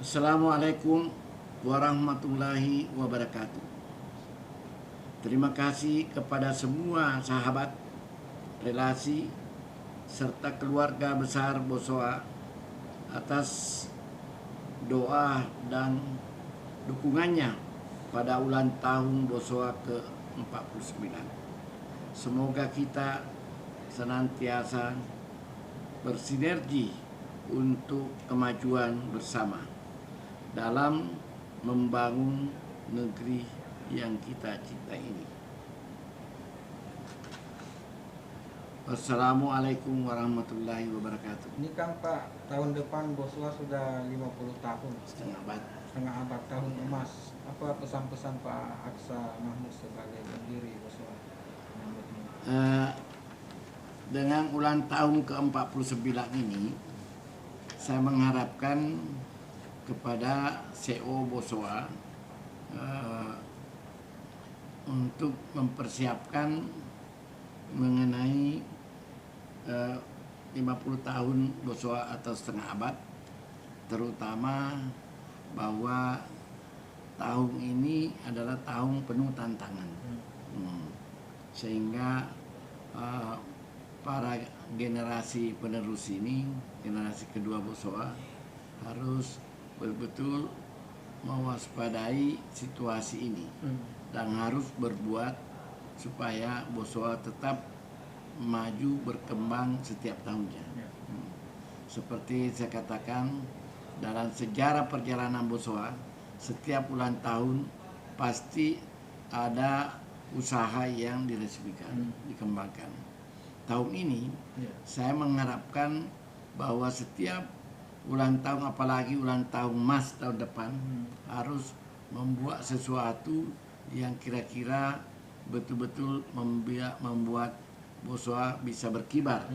Assalamualaikum warahmatullahi wabarakatuh. Terima kasih kepada semua sahabat, relasi, serta keluarga besar Bosowa atas doa dan dukungannya pada ulang tahun Bosowa ke-49. Semoga kita senantiasa bersinergi untuk kemajuan bersama dalam membangun negeri yang kita cintai ini. Wassalamualaikum warahmatullahi wabarakatuh. Ini kan Pak, tahun depan Bosowa sudah 50 tahun. Setengah abad. Setengah abad, tahun emas. Apa pesan-pesan Pak Aksa Mahmud sebagai pendiri Bosowa? Dengan ulang tahun ke-49 ini, saya mengharapkan kepada CEO Bosowa untuk mempersiapkan mengenai 50 tahun Bosowa atau setengah abad, terutama bahwa tahun ini adalah tahun penuh tantangan, sehingga para generasi penerus ini, generasi kedua Bosowa, harus betul-betul mewaspadai situasi ini dan harus berbuat supaya Bosowa tetap maju berkembang setiap tahunnya. Seperti saya katakan, dalam sejarah perjalanan Bosowa, setiap ulang tahun pasti ada usaha yang diresmikan, dikembangkan. Tahun ini saya mengharapkan bahwa setiap ulang tahun, apalagi ulang tahun emas tahun depan, harus membuat sesuatu yang kira-kira betul-betul membuat Bosowa bisa berkibar.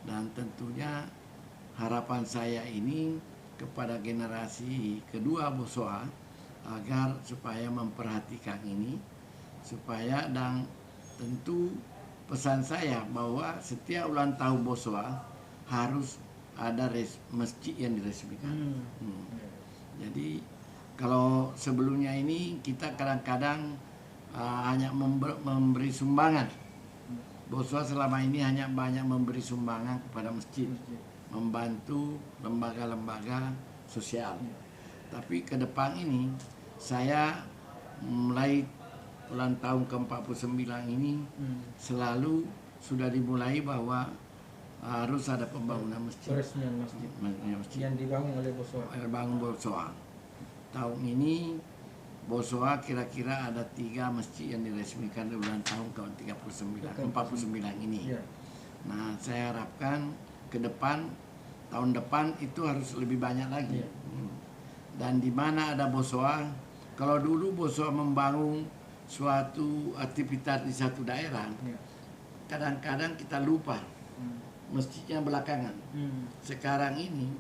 Dan tentunya harapan saya ini kepada generasi kedua Bosowa agar supaya memperhatikan ini, supaya, dan tentu pesan saya bahwa setiap ulang tahun Bosowa harus ada masjid yang diresmikan. Jadi kalau sebelumnya ini kita kadang-kadang hanya memberi sumbangan. Bosowa selama ini hanya banyak memberi sumbangan kepada masjid, membantu lembaga-lembaga sosial. Tapi ke depan ini saya mulai ulang tahun ke-49 ini selalu sudah dimulai bahwa harus ada pembangunan masjid. Masjid yang dibangun oleh Bosowa. Bangun Bosowa. Tahun ini Bosowa kira-kira ada 3 masjid yang diresmikan di ulang tahun ke-49 ini. Nah, saya harapkan ke depan, tahun depan itu harus lebih banyak lagi. Dan di mana ada Bosowa, kalau dulu Bosowa membangun suatu aktivitas di satu daerah, kadang-kadang kita lupa masjidnya belakangan. Sekarang ini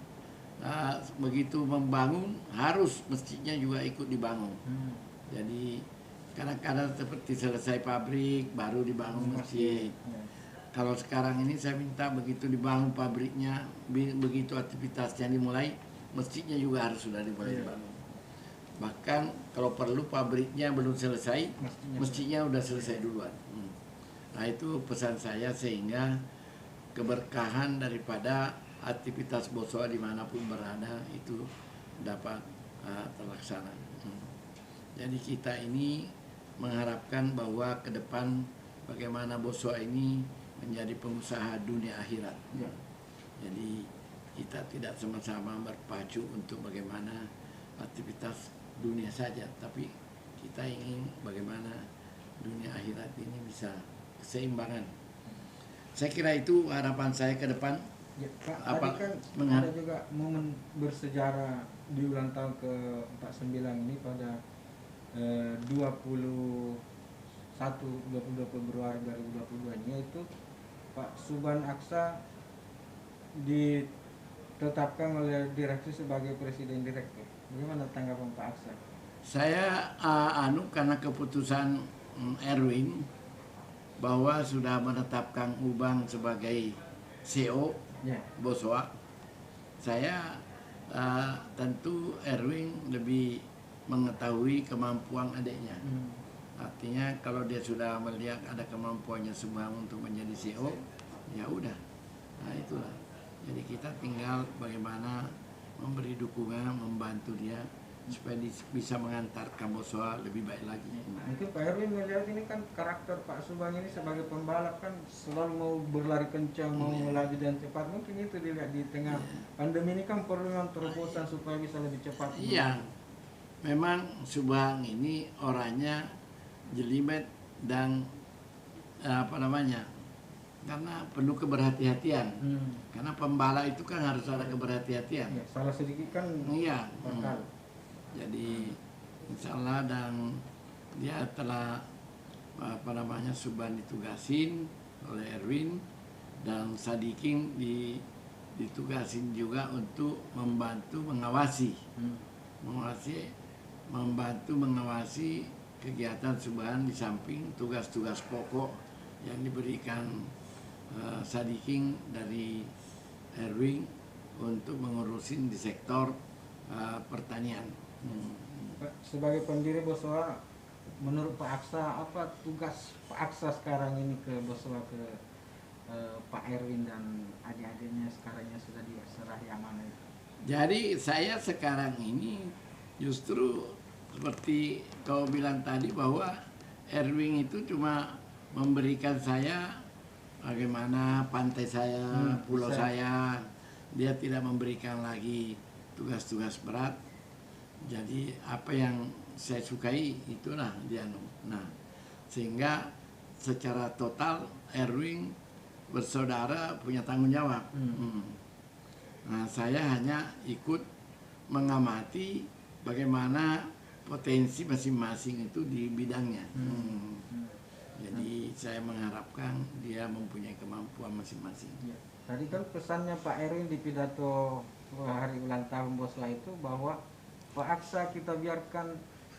begitu membangun, harus masjidnya juga ikut dibangun. Jadi kadang-kadang seperti selesai pabrik baru dibangun masjid. Kalau sekarang ini saya minta begitu dibangun pabriknya, begitu aktivitasnya dimulai, masjidnya juga harus sudah dimulai dibangun. Bahkan kalau perlu pabriknya belum selesai, masjidnya udah selesai duluan. Nah, itu pesan saya, sehingga keberkahan daripada aktivitas Bosowa dimanapun berada itu dapat terlaksana. Jadi kita ini mengharapkan bahwa ke depan bagaimana Bosowa ini menjadi pengusaha dunia akhirat. Jadi kita tidak sama-sama berpacu untuk bagaimana aktivitas dunia saja, tapi kita ingin bagaimana dunia akhirat ini bisa keseimbangan. Saya kira itu harapan saya ke depan. Ya, Pak, tadi kan ada juga momen bersejarah di ulang tahun ke-49 ini pada 22 Februari 2022 ini, yaitu Pak Subhan Aksa ditetapkan oleh direksi sebagai presiden direktur. Bagaimana tanggapan Pak Aksa? Saya karena keputusan Erwin bahwa sudah menetapkan Ubang sebagai CEO Bosowa, saya tentu Erwin lebih mengetahui kemampuan adiknya. Artinya kalau dia sudah melihat ada kemampuannya Subhang untuk menjadi CEO, ya udah. Nah itulah. Jadi kita tinggal bagaimana memberi dukungan, membantu dia supaya bisa mengantarkan Boswa lebih baik lagi. Mungkin Pak Erwin melihat ini kan karakter Pak Subang ini sebagai pembalap kan selalu mau berlari kencang, mau melaju dan cepat. Mungkin itu dilihat di tengah pandemi ini kan perlu terobosan supaya bisa lebih cepat. Iya, memang Subang ini orangnya jelimet dan karena penuh keberhati-hatian. Karena pembalap itu kan harus ada keberhati-hatian. Ya, salah sedikit kan iya. bakal. Jadi insya Allah dan dia telah Subhan ditugasin oleh Erwin dan Sadikin ditugasin juga untuk membantu mengawasi, mengawasi kegiatan Subhan di samping tugas-tugas pokok yang diberikan Sadikin dari Erwin untuk mengurusin di sektor pertanian. Sebagai pendiri Boswa, menurut Pak Aksa, apa tugas Pak Aksa sekarang ini ke Boswa, ke Pak Erwin dan adik-adiknya sekarang yang sudah diserah yang mana itu? Jadi saya sekarang ini justru seperti kau bilang tadi bahwa Erwin itu cuma memberikan saya bagaimana pantai saya, pulau saya. Dia tidak memberikan lagi tugas-tugas berat. Jadi apa yang saya sukai itulah dia. Nah, sehingga secara total Erwin bersaudara punya tanggung jawab. Nah, saya hanya ikut mengamati bagaimana potensi masing-masing itu di bidangnya. Jadi saya mengharapkan dia mempunyai kemampuan masing-masing. Ya. Tadi kan pesannya Pak Erwin di pidato hari ulang tahun Boswa itu bahwa Pak Aksa kita biarkan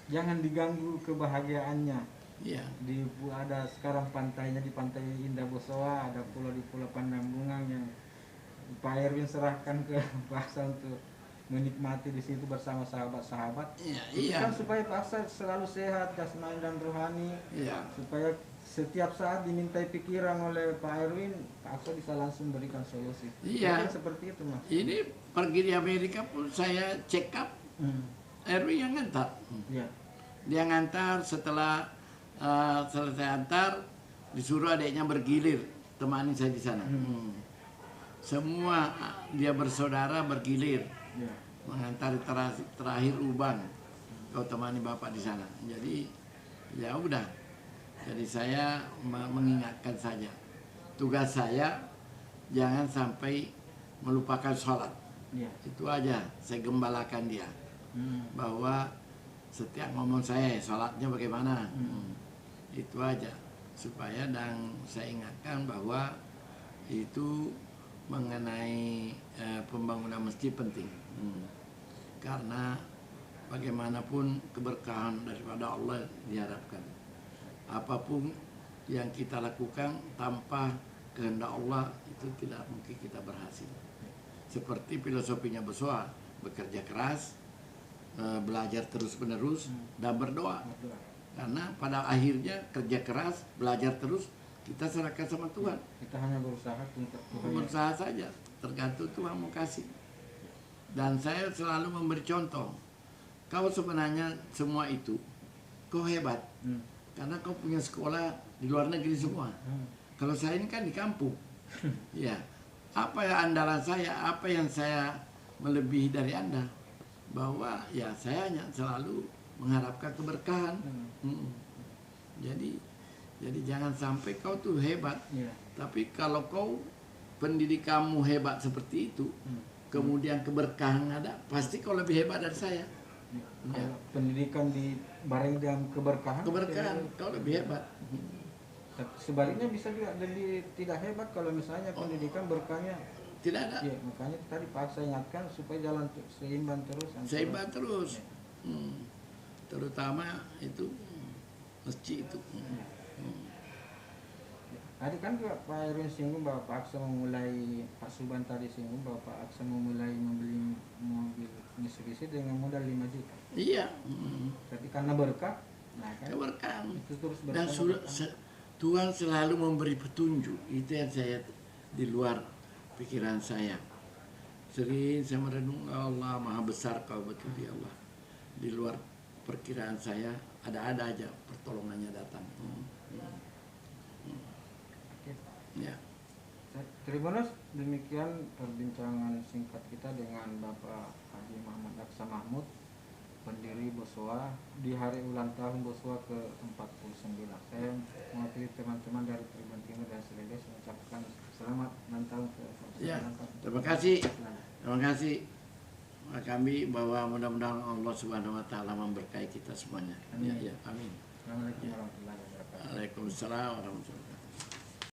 jangan diganggu kebahagiaannya. Iya. Ada sekarang pantainya di Pantai Indah Boswa, ada pulau di Pulau Pandambungang yang Pak Erwin serahkan ke Pak Aksa untuk menikmati di situ bersama sahabat-sahabat. Iya. Kan supaya Pak Aksa selalu sehat jasmani dan rohani. Iya. Supaya setiap saat dimintai pikiran oleh Pak Erwin, Pak Aksa bisa langsung berikan solusi. Iya. Kan seperti itu, Mas. Ini pergi di Amerika pun saya check up. Erwin yang ngantar. Ya. Dia ngantar, setelah selesai antar disuruh adiknya bergilir, temani saya di sana. Semua dia bersaudara bergilir, Ya. mengantar terakhir Ubang, kau temani bapak di sana. Jadi ya udah. Jadi saya mengingatkan saja, tugas saya jangan sampai melupakan sholat. Ya. Itu aja saya gembalakan dia. Bahwa setiap ngomong saya sholatnya bagaimana. Itu aja supaya dan saya ingatkan bahwa itu mengenai pembangunan masjid penting. Karena bagaimanapun keberkahan daripada Allah diharapkan. Apapun yang kita lakukan tanpa kehendak Allah itu tidak mungkin kita berhasil. Seperti filosofinya Boswa, bekerja keras, belajar terus-menerus dan berdoa. Karena pada akhirnya kerja keras, belajar terus, kita serahkan sama Tuhan. Kita hanya berusaha untuk Berusaha saja, tergantung Tuhan mau kasih. Dan saya selalu memberi contoh. Kau sebenarnya semua itu, kau hebat. Karena kau punya sekolah di luar negeri semua. Kalau saya ini kan di kampung. Ya, apa yang andalan saya, apa yang saya melebihi dari Anda? Bahwa ya saya hanya selalu mengharapkan keberkahan. Jadi jangan sampai kau tuh hebat, tapi kalau kau pendidikanmu hebat seperti itu, kemudian keberkahan ada, pasti kau lebih hebat dari saya. Kalau pendidikan dibarengi dengan keberkahan, kau lebih hebat. Sebaliknya bisa juga lebih tidak hebat kalau misalnya pendidikan berkahnya tidak ada. Ya, makanya tadi Pak saya ingatkan supaya jalan seimbang terus. Seimbang terus. Terutama itu masjid itu. Tadi kan juga Pak Erwin singgung bahwa Pak Aksa memulai, Pak Subhan tadi singgung bahwa Pak Aksa memulai membeli mobil Mitsubishi dengan modal 5 juta. Iya. Tapi karena berkah, nah kan Keberkahan. itu terus Dan berkah. Tuhan selalu memberi petunjuk. Itu yang saya di luar pikiran saya. Sering saya merenung, ya Allah maha besar kau betul ya Allah. Di luar perkiraan saya ada aja pertolongannya datang. Oke. Ya. Tribuners, demikian perbincangan singkat kita dengan Bapak Haji Muhammad Aksa Mahmud, pendiri Bosowa di hari ulang tahun Bosowa ke-49. Saya mewakili teman-teman dari Tribun Timur dan Seledes mengucapkan selamat ulang tahun ke-49. Ya, terima kasih. Terima kasih Pak kami, bahwa mudah-mudahan Allah Subhanahu wa taala memberkahi kita semuanya. Amin. Ya, amin. Assalamualaikum warahmatullahi wabarakatuh. Waalaikumsalam warahmatullahi wabarakatuh.